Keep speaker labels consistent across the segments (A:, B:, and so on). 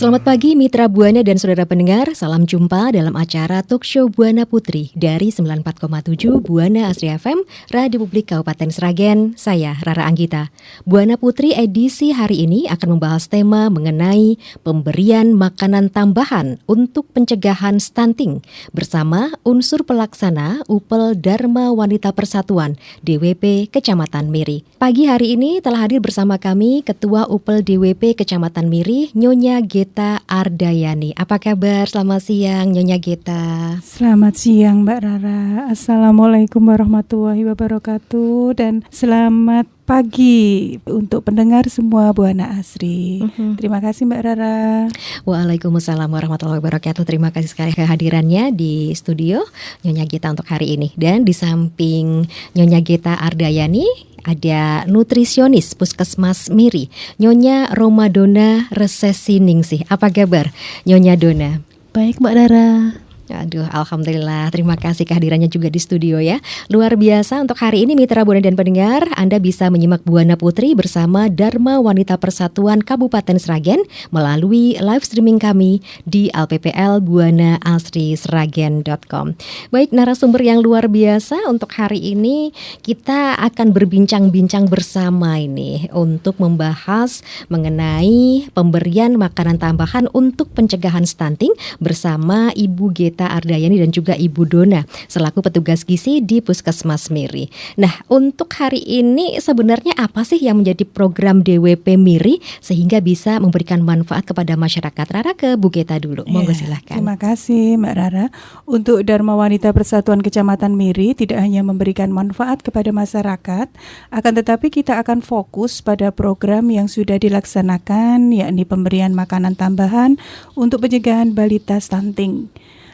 A: Selamat pagi Mitra Buana dan saudara pendengar, salam jumpa dalam acara Talk Show Buana Putri dari 94,7 Buana Asri FM, Radio Publik Kabupaten Sragen. Saya Rara Anggita. Buana Putri edisi hari ini akan membahas tema mengenai pemberian makanan tambahan untuk pencegahan stunting bersama unsur pelaksana UPEL Dharma Wanita Persatuan DWP Kecamatan Miri. Pagi hari ini telah hadir bersama kami Ketua UPEL DWP Kecamatan Miri, Nyonya Geta Ardayani. Apa kabar? Selamat siang Nyonya Geta.
B: Selamat siang Mbak Rara. Assalamualaikum warahmatullahi wabarakatuh. Dan selamat pagi untuk pendengar semua Buana Asri. Terima kasih Mbak Rara.
A: Waalaikumsalam warahmatullahi wabarakatuh. Terima kasih sekali kehadirannya di studio Nyonya Geta untuk hari ini. Dan di samping Nyonya Geta Ardayani ada nutrisionis Puskesmas Miri, Nyonya Romadona Resesiningsih. Apa kabar Nyonya Dona?
B: Baik Mbak Rara.
A: Aduh, alhamdulillah. Terima kasih kehadirannya juga di studio ya. Luar biasa untuk hari ini Mitra Buana dan pendengar, Anda bisa menyimak Buana Putri bersama Dharma Wanita Persatuan Kabupaten Sragen melalui live streaming kami di lppl.buanaasrisragen.com. Baik, narasumber yang luar biasa untuk hari ini kita akan berbincang-bincang bersama ini untuk membahas mengenai pemberian makanan tambahan untuk pencegahan stunting bersama Ibu Geta Ardayani dan juga Ibu Dona selaku petugas gizi di Puskesmas Miri. Nah, untuk hari ini sebenarnya apa sih yang menjadi program DWP Miri sehingga bisa memberikan manfaat kepada masyarakat? Rara ke Bu Geta dulu, monggo silahkan.
B: Terima kasih Mbak Rara. Untuk Dharma Wanita Persatuan Kecamatan Miri tidak hanya memberikan manfaat kepada masyarakat, akan tetapi kita akan fokus pada program yang sudah dilaksanakan, yakni pemberian makanan tambahan untuk pencegahan balita stunting.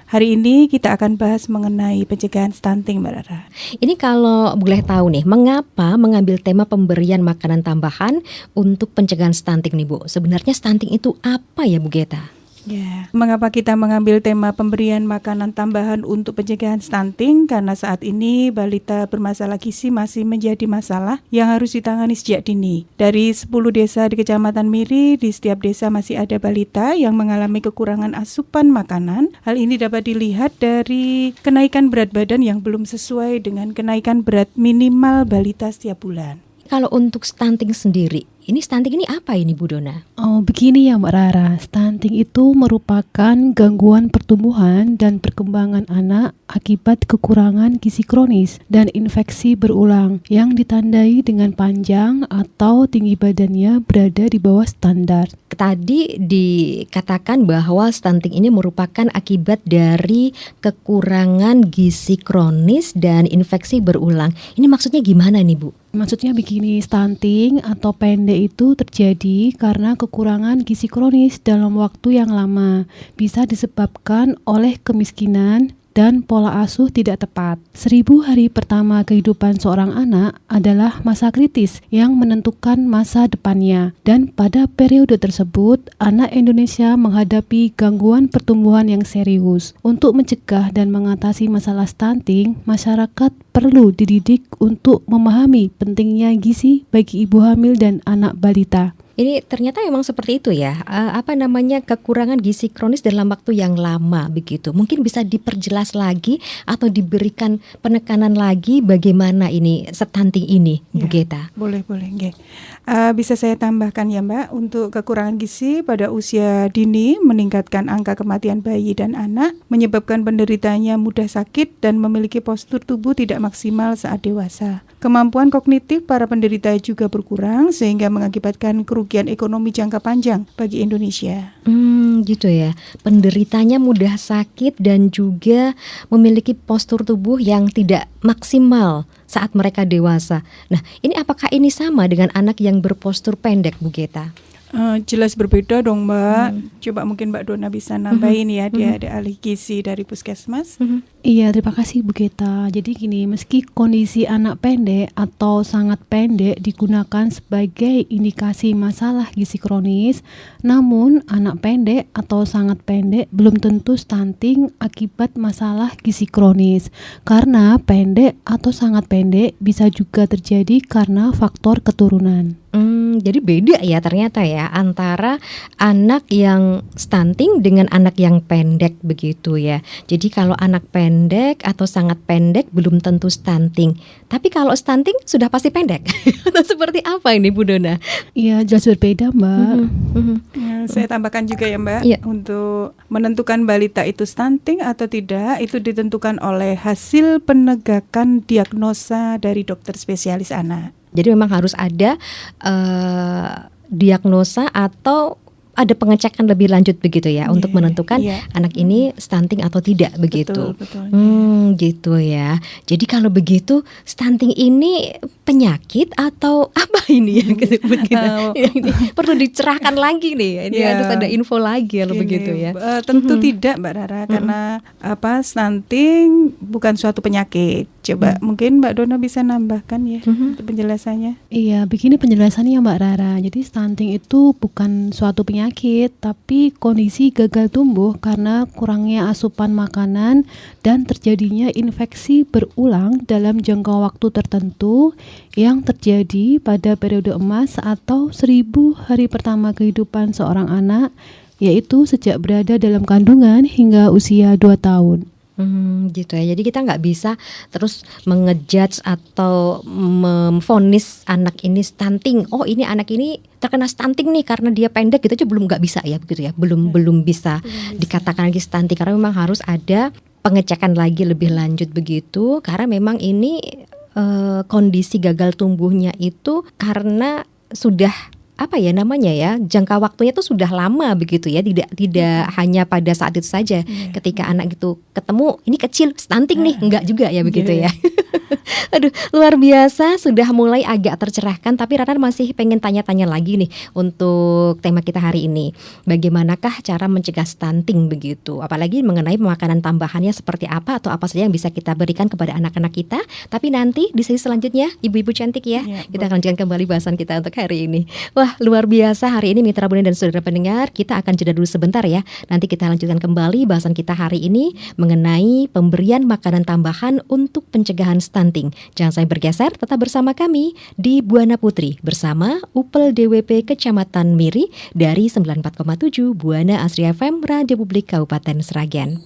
B: Hari ini kita akan bahas mengenai pencegahan stunting Mbak Rara.
A: Ini kalau boleh tahu nih, mengapa mengambil tema pemberian makanan tambahan untuk pencegahan stunting nih Bu? Sebenarnya stunting itu apa ya Bu Geta?
B: Ya, mengapa kita mengambil tema pemberian makanan tambahan untuk pencegahan stunting? Karena saat ini balita bermasalah gizi masih menjadi masalah yang harus ditangani sejak dini. Dari 10 desa di Kecamatan Miri, di setiap desa masih ada balita yang mengalami kekurangan asupan makanan. Hal ini dapat dilihat dari kenaikan berat badan yang belum sesuai dengan kenaikan berat minimal balita setiap bulan.
A: Kalau untuk stunting sendiri, ini stunting ini apa ini Bu Dona?
C: Oh begini ya Mbak Rara, stunting itu merupakan gangguan pertumbuhan dan perkembangan anak akibat kekurangan gizi kronis dan infeksi berulang yang ditandai dengan panjang atau tinggi badannya berada di bawah standar.
A: Tadi dikatakan bahwa stunting ini merupakan akibat dari kekurangan gizi kronis dan infeksi berulang. Ini maksudnya gimana nih Bu?
C: Maksudnya begini, stunting atau pendek itu terjadi karena kekurangan gizi kronis dalam waktu yang lama. Bisa disebabkan oleh kemiskinan dan pola asuh tidak tepat. 1000 hari pertama kehidupan seorang anak adalah masa kritis yang menentukan masa depannya. Dan pada periode tersebut, anak Indonesia menghadapi gangguan pertumbuhan yang serius. Untuk mencegah dan mengatasi masalah stunting, masyarakat perlu dididik untuk memahami pentingnya gizi bagi ibu hamil dan anak balita.
A: Ini ternyata memang seperti itu ya, kekurangan gizi kronis dalam waktu yang lama begitu. Mungkin bisa diperjelas lagi atau diberikan penekanan lagi bagaimana ini stunting ini, Bu Geta?
B: Boleh. Bisa saya tambahkan ya Mbak, untuk kekurangan gizi pada usia dini meningkatkan angka kematian bayi dan anak, menyebabkan penderitanya mudah sakit dan memiliki postur tubuh tidak maksimal saat dewasa. Kemampuan kognitif para penderita juga berkurang sehingga mengakibatkan kerugian ekonomi jangka panjang bagi Indonesia.
A: Gitu ya. Penderitanya mudah sakit dan juga memiliki postur tubuh yang tidak maksimal saat mereka dewasa. Nah, ini apakah ini sama dengan anak yang berpostur pendek, Bu Geta?
B: Jelas berbeda dong Mbak. Coba mungkin Mbak Dona bisa nambahin ya, dia ada ahli gizi dari Puskesmas.
C: Iya, terima kasih Bu Geta. Jadi gini, meski kondisi anak pendek atau sangat pendek digunakan sebagai indikasi masalah gizi kronis, namun anak pendek atau sangat pendek belum tentu stunting akibat masalah gizi kronis. Karena pendek atau sangat pendek bisa juga terjadi karena faktor keturunan.
A: Jadi beda ya ternyata ya antara anak yang stunting dengan anak yang pendek begitu ya. Jadi kalau anak pendek atau sangat pendek belum tentu stunting. Tapi kalau stunting sudah pasti pendek. Atau seperti apa ini Bu Dona?
C: Iya, jelas berbeda, Mbak.
B: Saya tambahkan juga ya Mbak,
A: Iya.
B: untuk menentukan balita itu stunting atau tidak itu ditentukan oleh hasil penegakan diagnosa dari dokter spesialis anak.
A: Jadi memang harus ada diagnosa atau ada pengecekan lebih lanjut begitu ya untuk menentukan anak ini stunting atau tidak begitu.
B: Betul.
A: Gitu ya. Jadi kalau begitu stunting ini penyakit atau apa ini ya ini perlu dicerahkan lagi nih. Ini harus ada info lagi kalau begitu ya.
B: Tentu tidak Mbak Rara, karena stunting bukan suatu penyakit. Coba mungkin Mbak Dona bisa nambahkan ya untuk penjelasannya.
C: Iya, begini penjelasannya Mbak Rara. Jadi stunting itu bukan suatu penyakit, tapi kondisi gagal tumbuh karena kurangnya asupan makanan dan terjadinya infeksi berulang dalam jangka waktu tertentu yang terjadi pada periode emas atau 1000 hari pertama kehidupan seorang anak, yaitu sejak berada dalam kandungan hingga usia 2 tahun.
A: Gitu ya. Jadi kita nggak bisa terus mengejudge atau memvonis anak ini stunting. Oh, ini anak ini terkena stunting nih karena dia pendek gitu aja, belum nggak bisa ya begitu ya. Belum bisa dikatakan lagi stunting karena memang harus ada pengecekan lagi lebih lanjut begitu, karena memang ini kondisi gagal tumbuhnya itu karena sudah jangka waktunya itu sudah lama begitu ya, tidak hanya pada saat itu saja. Ketika anak itu ketemu ini kecil stunting nih, enggak juga ya begitu ya. Aduh, luar biasa, sudah mulai agak tercerahkan, tapi Rara masih pengen tanya-tanya lagi nih untuk tema kita hari ini. Bagaimanakah cara mencegah stunting begitu? Apalagi mengenai makanan tambahannya seperti apa atau apa saja yang bisa kita berikan kepada anak-anak kita. Tapi nanti di sesi selanjutnya ibu-ibu cantik ya, kita akan lanjutkan kembali bahasan kita untuk hari ini. Wah, luar biasa hari ini mitra Bunda dan saudara pendengar. Kita akan jeda dulu sebentar ya. Nanti kita lanjutkan kembali bahasan kita hari ini mengenai pemberian makanan tambahan untuk pencegahan stunting. Jangan sampai bergeser, tetap bersama kami di Buana Putri bersama UPL DWP Kecamatan Miri dari 94,7 Buana Asri FM Radio Publik Kabupaten Sragen.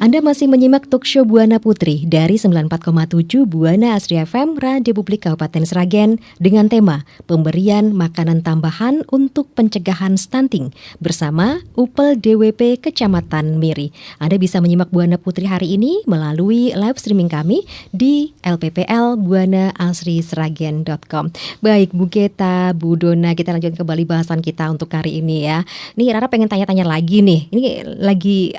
A: Anda masih menyimak talkshow Buana Putri dari 94,7 Buana Asri FM Radio Publik Kabupaten Sragen dengan tema pemberian makanan tambahan untuk pencegahan stunting bersama UPL DWP Kecamatan Miri. Anda bisa menyimak Buana Putri hari ini melalui live streaming kami di lpplbuanaasrisragen.com. Baik Bu Geta, Bu Dona, kita lanjutkan kembali bahasan kita untuk hari ini ya. Nih Rara pengen tanya-tanya lagi nih. Ini lagi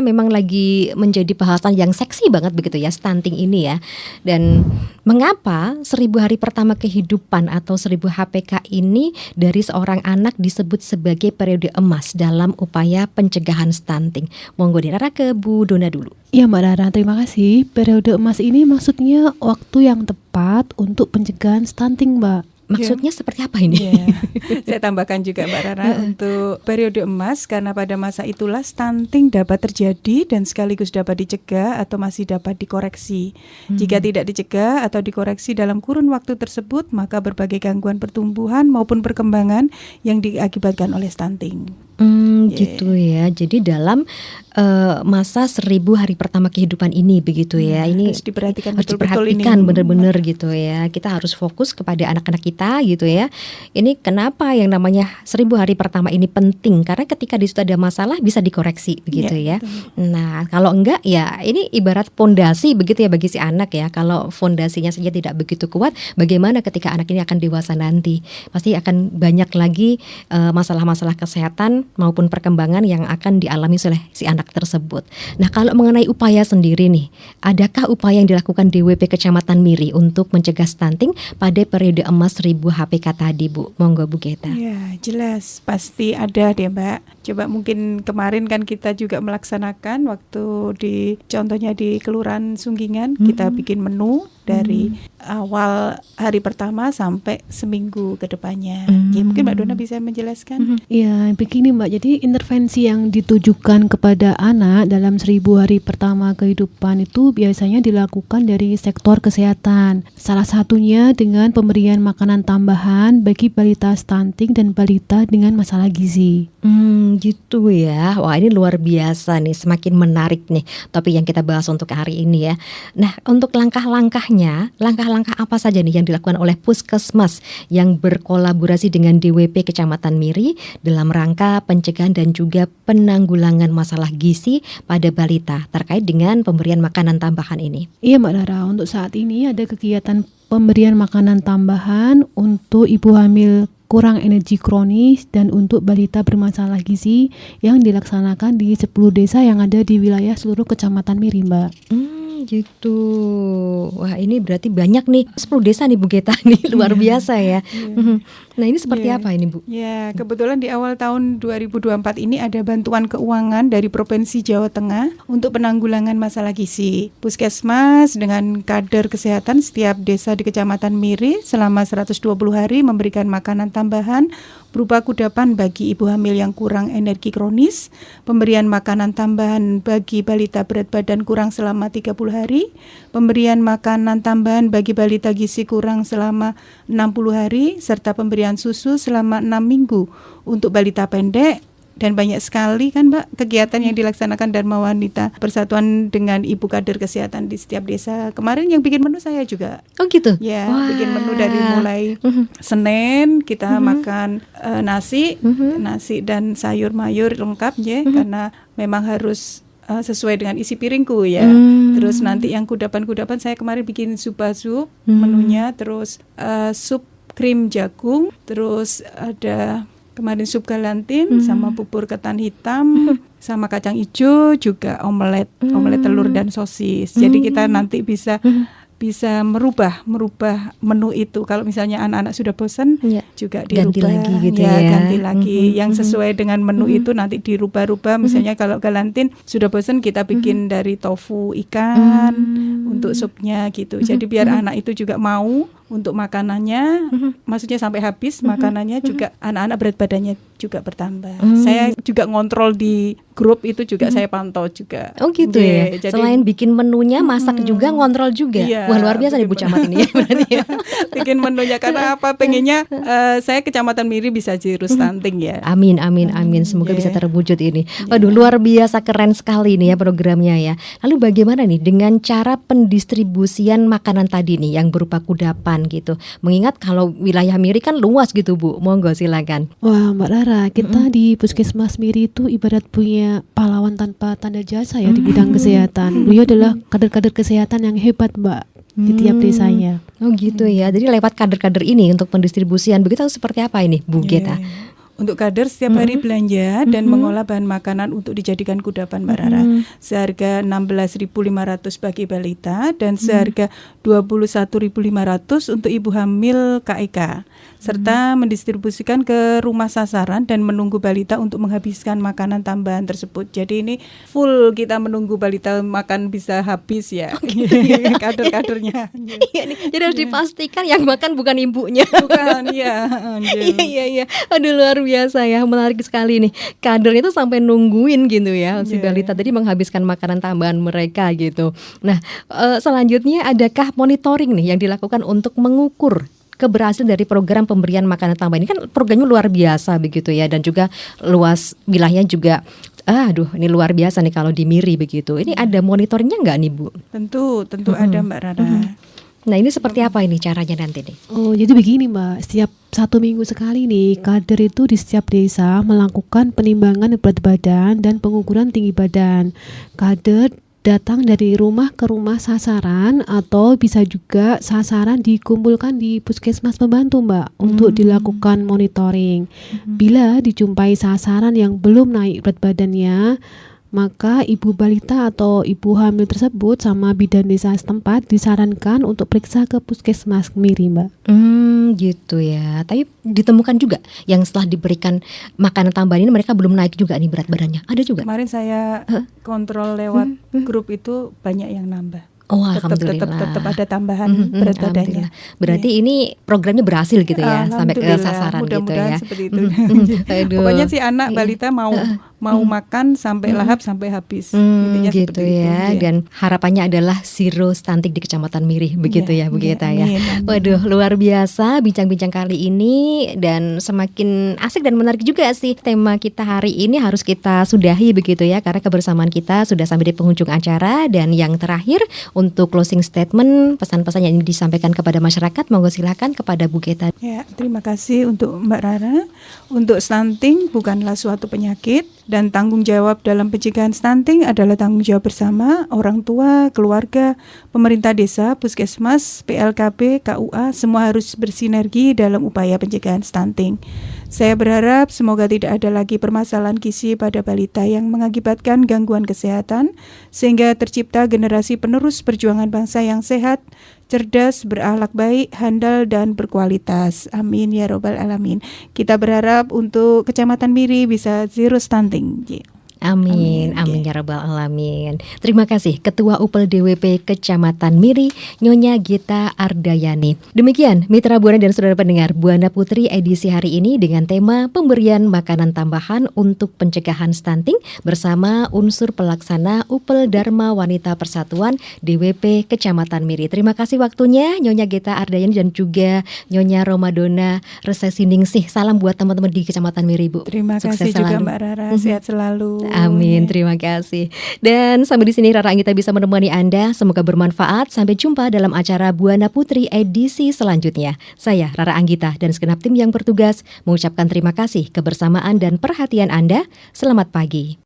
A: memang lagi menjadi bahasan yang seksi banget begitu ya, stunting ini ya. Dan mengapa 1000 hari pertama kehidupan atau 1000 HPK ini dari seorang anak disebut sebagai periode emas dalam upaya pencegahan stunting? Monggo Rara ke Bu Dona dulu.
C: Ya Mbak Rara, terima kasih. Periode emas ini maksudnya waktu yang tepat untuk pencegahan stunting, Mbak.
A: Maksudnya seperti apa ini?
B: Saya tambahkan juga Mbak Rara untuk periode emas, karena pada masa itulah stunting dapat terjadi dan sekaligus dapat dicegah atau masih dapat dikoreksi. Jika tidak dicegah atau dikoreksi dalam kurun waktu tersebut, maka berbagai gangguan pertumbuhan maupun perkembangan yang diakibatkan oleh stunting.
A: Gitu ya. Jadi dalam masa 1000 hari pertama kehidupan ini begitu ya. Ini
B: harus diperhatikan
A: harus
B: betul-betul
A: diperhatikan
B: ini.
A: benar-benar gitu ya. Kita harus fokus kepada anak-anak kita gitu ya. Ini kenapa yang namanya 1000 hari pertama ini penting? Karena ketika di situ ada masalah bisa dikoreksi begitu ya. Nah, kalau enggak ya ini ibarat fondasi begitu ya bagi si anak ya. Kalau fondasinya saja tidak begitu kuat, bagaimana ketika anak ini akan dewasa nanti? Pasti akan banyak lagi masalah-masalah kesehatan maupun perkembangan yang akan dialami oleh si anak tersebut. Nah, kalau mengenai upaya sendiri nih, adakah upaya yang dilakukan DWP Kecamatan Miri untuk mencegah stunting pada periode emas 1000 HPK tadi, Bu? Monggo Bu Geta.
B: Ya, jelas pasti ada deh Mbak. Coba mungkin kemarin kan kita juga melaksanakan waktu contohnya di Kelurahan Sunggingan, kita bikin menu dari awal hari pertama sampai seminggu ke depannya. Ya, mungkin Mbak Dona bisa menjelaskan.
C: Ya, begini Mbak, jadi intervensi yang ditujukan kepada anak dalam 1000 hari pertama kehidupan itu biasanya dilakukan dari sektor kesehatan. Salah satunya dengan pemberian makanan tambahan bagi balita stunting dan balita dengan masalah gizi.
A: Gitu ya. Wah, ini luar biasa nih, semakin menarik nih topik yang kita bahas untuk hari ini ya. Nah, untuk langkah-langkahnya, langkah-langkah apa saja nih yang dilakukan oleh Puskesmas yang berkolaborasi dengan DWP Kecamatan Miri dalam rangka pencegahan dan juga penanggulangan masalah gizi pada balita terkait dengan pemberian makanan tambahan ini?
C: Iya Mbak Dara, untuk saat ini ada kegiatan pemberian makanan tambahan untuk ibu hamil kurang energi kronis dan untuk balita bermasalah gizi yang dilaksanakan di 10 desa yang ada di wilayah seluruh Kecamatan Miri, Mbak.
A: Gitu. Wah, ini berarti banyak nih, 10 desa nih Bu Geta nih, luar biasa ya. Nah, ini seperti apa ini Bu?
B: Ya, kebetulan di awal tahun 2024 ini ada bantuan keuangan dari Provinsi Jawa Tengah untuk penanggulangan masalah gizi. Puskesmas dengan kader kesehatan setiap desa di Kecamatan Miri selama 120 hari memberikan makanan tambahan berupa kudapan bagi ibu hamil yang kurang energi kronis, pemberian makanan tambahan bagi balita berat badan kurang selama 30 hari, pemberian makanan tambahan bagi balita gizi kurang selama 60 hari, serta pemberian susu selama 6 minggu untuk balita pendek. Dan banyak sekali kan Mbak kegiatan yang dilaksanakan Dharma Wanita Persatuan dengan Ibu Kader Kesehatan di setiap desa. Kemarin yang bikin menu saya juga.
A: Oh gitu?
B: Ya,
A: Wah.
B: bikin menu dari mulai Senin kita makan nasi dan sayur mayur lengkap ya, karena memang harus sesuai dengan isi piringku ya. Terus nanti yang kudapan-kudapan saya kemarin bikin sup menunya, terus sup krim jagung, terus ada kemarin sup galantin sama bubur ketan hitam sama kacang hijau, juga omelet telur dan sosis. Jadi kita nanti bisa merubah menu itu. Kalau misalnya anak-anak sudah bosan juga dirubah,
A: ganti lagi gitu ya.
B: Ganti lagi yang sesuai dengan menu itu nanti dirubah-rubah. Misalnya kalau galantin sudah bosan kita bikin dari tofu ikan untuk supnya gitu. Jadi biar anak itu juga mau untuk makanannya, maksudnya sampai habis makanannya, juga anak-anak berat badannya juga bertambah. Saya juga ngontrol di grup itu juga saya pantau juga.
A: Oh gitu ya. Jadi, selain bikin menunya, masak juga, ngontrol juga.
B: Iya,
A: Wah, luar biasa nih Bu Camat ini ya berarti ya.
B: Bikin menunya karena apa? Pengennya saya Kecamatan Miri bisa zero stunting ya.
A: Amin. Semoga bisa terwujud ini. Waduh, luar biasa keren sekali nih ya programnya ya. Lalu bagaimana nih dengan cara pendistribusian makanan tadi nih yang berupa kudapan gitu? Mengingat kalau wilayah Miri kan luas gitu Bu. Monggo silakan.
C: Wah Mbak Lara, kita di Puskesmas Miri itu ibarat punya pahlawan tanpa tanda jasa ya di bidang kesehatan. Beliau adalah kader-kader kesehatan yang hebat Mbak di tiap desanya.
A: Oh gitu ya. Jadi lewat kader-kader ini untuk pendistribusian begitu seperti apa ini Bu Geta?
B: Untuk kader setiap hari belanja dan mengolah bahan makanan untuk dijadikan kudapan Mbak Rara. Seharga 16.500 bagi balita dan seharga 21.500 untuk ibu hamil KIK. Serta mendistribusikan ke rumah sasaran dan menunggu balita untuk menghabiskan makanan tambahan tersebut. Jadi ini full kita menunggu balita makan bisa habis ya. Kader-kadernya.
A: Jadi harus dipastikan yang makan bukan ibunya.
B: Bukan, iya.
A: Iya. Aduh, luar biasa ya, menarik sekali nih. Kadernya itu sampai nungguin gitu ya si balita tadi menghabiskan makanan tambahan mereka gitu. Nah, selanjutnya adakah monitoring nih yang dilakukan untuk mengukur keberhasilan dari program pemberian makanan tambahan ini? Kan programnya luar biasa begitu ya, dan juga luas wilayahnya juga. Ini luar biasa nih kalau di Miri begitu. Ini ada monitoringnya nggak nih Bu?
B: Tentu ada Mbak Rara.
A: Nah, ini seperti apa ini caranya nanti nih?
C: Oh, jadi begini Mbak, setiap 1 minggu sekali nih, kader itu di setiap desa melakukan penimbangan berat badan dan pengukuran tinggi badan. Kader datang dari rumah ke rumah sasaran atau bisa juga sasaran dikumpulkan di puskesmas pembantu Mbak untuk dilakukan monitoring. Bila dijumpai sasaran yang belum naik berat badannya, maka ibu balita atau ibu hamil tersebut sama bidan desa setempat disarankan untuk periksa ke puskesmas Miri Mbak.
A: Gitu ya. Tapi ditemukan juga yang setelah diberikan makanan tambahan ini mereka belum naik juga nih berat badannya. Ada juga?
B: Kemarin saya kontrol lewat grup itu banyak yang nambah.
A: Oh,
B: Tetap
A: alhamdulillah.
B: ada tambahan
A: Mhm,
B: berat badannya.
A: alhamdulillah. Berarti ini programnya berhasil gitu ya, sampai ke
B: Alhamdulillah,
A: sasaran gitu
B: mudah-mudahan
A: ya.
B: seperti itu.
A: Aduh.
B: Pokoknya si anak
A: Iya.
B: balita mau makan sampai lahap sampai habis. Intinya
A: Gitu
B: seperti itu.
A: ya.
B: Iya.
A: Dan harapannya adalah zero stunting di Kecamatan Miri, begitu
B: Iya,
A: ya, Bu
B: iya,
A: Gita ya.
B: amin, amin.
A: Waduh, luar biasa bincang-bincang kali ini dan semakin asik dan menarik juga sih tema kita hari ini harus kita sudahi begitu ya, karena kebersamaan kita sudah sampai di penghujung acara. Dan yang terakhir untuk closing statement, pesan-pesan yang ingin disampaikan kepada masyarakat, monggo silakan kepada Bu Gita.
B: Ya, terima kasih untuk Mbak Rara. Untuk stunting bukanlah suatu penyakit dan tanggung jawab dalam pencegahan stunting adalah tanggung jawab bersama orang tua, keluarga, pemerintah desa, puskesmas, PLKB, KUA, semua harus bersinergi dalam upaya pencegahan stunting. Saya berharap semoga tidak ada lagi permasalahan gizi pada balita yang mengakibatkan gangguan kesehatan, sehingga tercipta generasi penerus perjuangan bangsa yang sehat, cerdas, berakhlak baik, handal, dan berkualitas. Amin ya robbal alamin. Kita berharap untuk Kecamatan Miri bisa zero stunting.
A: Amin,
B: Amin.
A: amin ya rabbal alamin. Terima kasih Ketua UPL DWP Kecamatan Miri, Nyonya Gita Ardayani. Demikian Mitra Buana dan Saudara pendengar Buana Putri edisi hari ini dengan tema pemberian makanan tambahan untuk pencegahan stunting bersama unsur pelaksana UPL Dharma Wanita Persatuan DWP Kecamatan Miri. Terima kasih waktunya Nyonya Gita Ardayani dan juga Nyonya Romadona Resesiningsih. Salam buat teman-teman di Kecamatan Miri, Bu.
B: Terima
A: Sukses
B: kasih juga
A: selalu.
B: Mbak Rara, sehat selalu.
A: Amin, terima kasih. Dan sampai di sini Rara Anggita bisa menemani Anda. Semoga bermanfaat. Sampai jumpa dalam acara Buana Putri edisi selanjutnya. Saya Rara Anggita dan segenap tim yang bertugas mengucapkan terima kasih kebersamaan dan perhatian Anda. Selamat pagi.